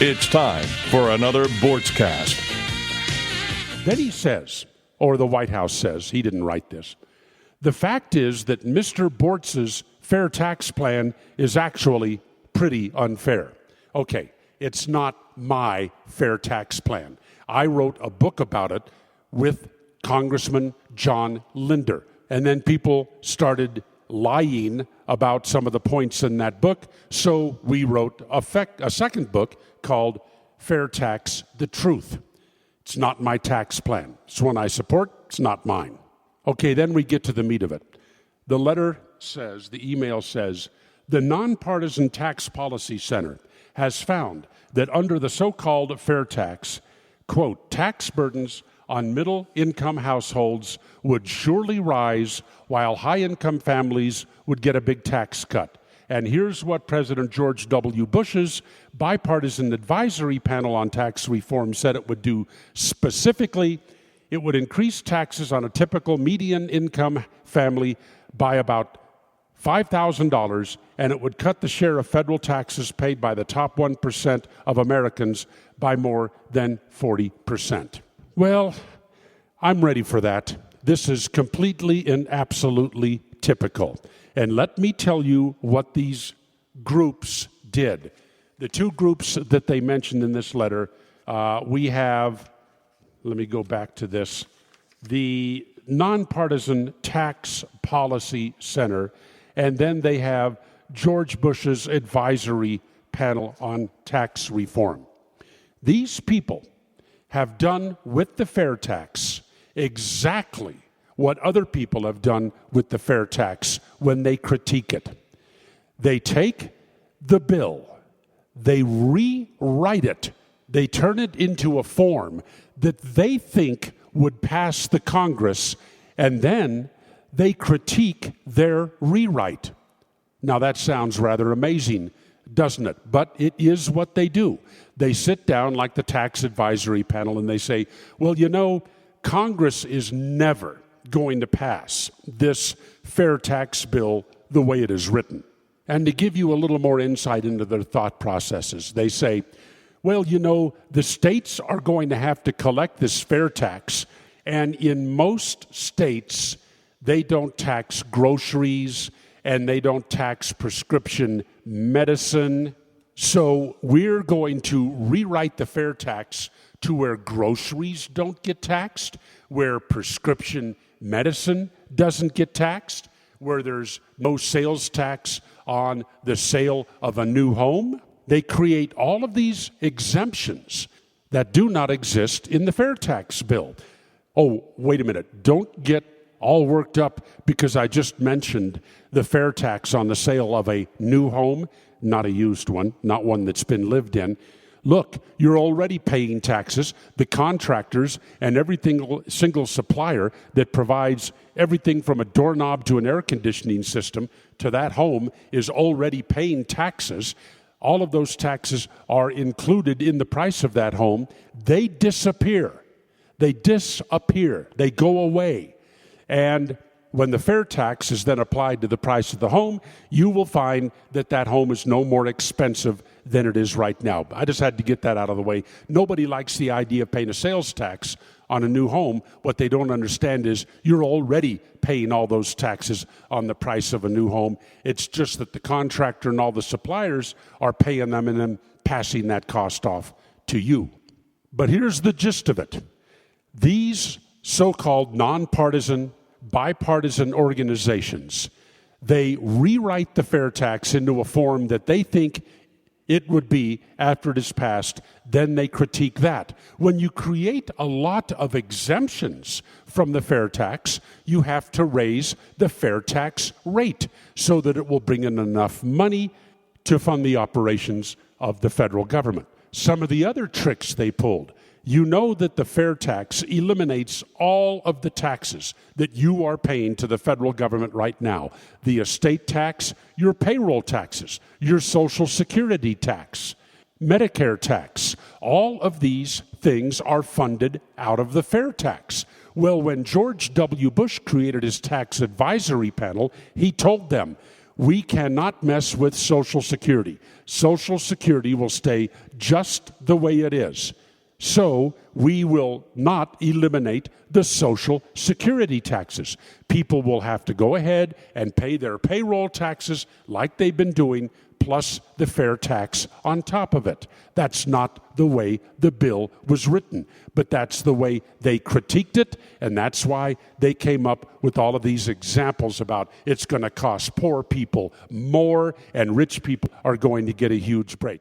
It's time for another Boortz-cast. Then he says, or the White House says, he didn't write this, the fact is that Mr. Boortz's fair tax plan is actually pretty unfair. Okay, it's not my fair tax plan. I wrote a book about it with Congressman John Linder, and then people started lying about some of the points in that book, so we wrote a second book called Fair Tax, The Truth. It's not my tax plan. It's one I support. It's not mine. Okay, then we get to the meat of it. The letter says, the email says, the Nonpartisan Tax Policy Center has found that under the so-called fair tax, quote, tax burdens on middle-income households would surely rise while high-income families would get a big tax cut. And here's what President George W. Bush's bipartisan advisory panel on tax reform said it would do specifically. It would increase taxes on a typical median income family by about $5,000, and it would cut the share of federal taxes paid by the top 1% of Americans by more than 40%. Well, I'm ready for that. This is completely and absolutely typical. And let me tell you what these groups did. The two groups that they mentioned in this letter, we have, let me go back to this, the Nonpartisan Tax Policy Center, and then they have George Bush's advisory panel on tax reform. These people have done with the fair tax exactly what other people have done with the fair tax when they critique it. They take the bill, they rewrite it, they turn it into a form that they think would pass the Congress, and then they critique their rewrite. Now that sounds rather amazing, doesn't it? But it is what they do. They sit down like the tax advisory panel and they say, well, you know, Congress is never going to pass this fair tax bill the way it is written. And to give you a little more insight into their thought processes, they say, well, you know, the states are going to have to collect this fair tax, and in most states, they don't tax groceries and they don't tax prescription medicine. So we're going to rewrite the fair tax to where groceries don't get taxed, where prescription medicine doesn't get taxed, where there's no sales tax on the sale of a new home. They create all of these exemptions that do not exist in the fair tax bill. Oh, wait a minute. Don't get all worked up because I just mentioned the fair tax on the sale of a new home, not a used one, not one that's been lived in. Look, you're already paying taxes. The contractors and every single supplier that provides everything from a doorknob to an air conditioning system to that home is already paying taxes. All of those taxes are included in the price of that home. They disappear. They disappear. They go away. And when the fair tax is then applied to the price of the home, you will find that that home is no more expensive than it is right now. I just had to get that out of the way. Nobody likes the idea of paying a sales tax on a new home. What they don't understand is you're already paying all those taxes on the price of a new home. It's just that the contractor and all the suppliers are paying them and then passing that cost off to you. But here's the gist of it. These so-called nonpartisan, bipartisan organizations, they rewrite the fair tax into a form that they think it would be after it is passed. Then they critique that. When you create a lot of exemptions from the fair tax, you have to raise the fair tax rate so that it will bring in enough money to fund the operations of the federal government. Some of the other tricks they pulled. You know that the fair tax eliminates all of the taxes that you are paying to the federal government right now. The estate tax, your payroll taxes, your Social Security tax, Medicare tax. All of these things are funded out of the fair tax. Well, when George W. Bush created his tax advisory panel, he told them, We cannot mess with Social Security. Social Security will stay just the way it is. So we will not eliminate the Social Security taxes. People will have to go ahead and pay their payroll taxes like they've been doing, plus the fair tax on top of it. That's not the way the bill was written, but that's the way they critiqued it, and that's why they came up with all of these examples about it's going to cost poor people more and rich people are going to get a huge break.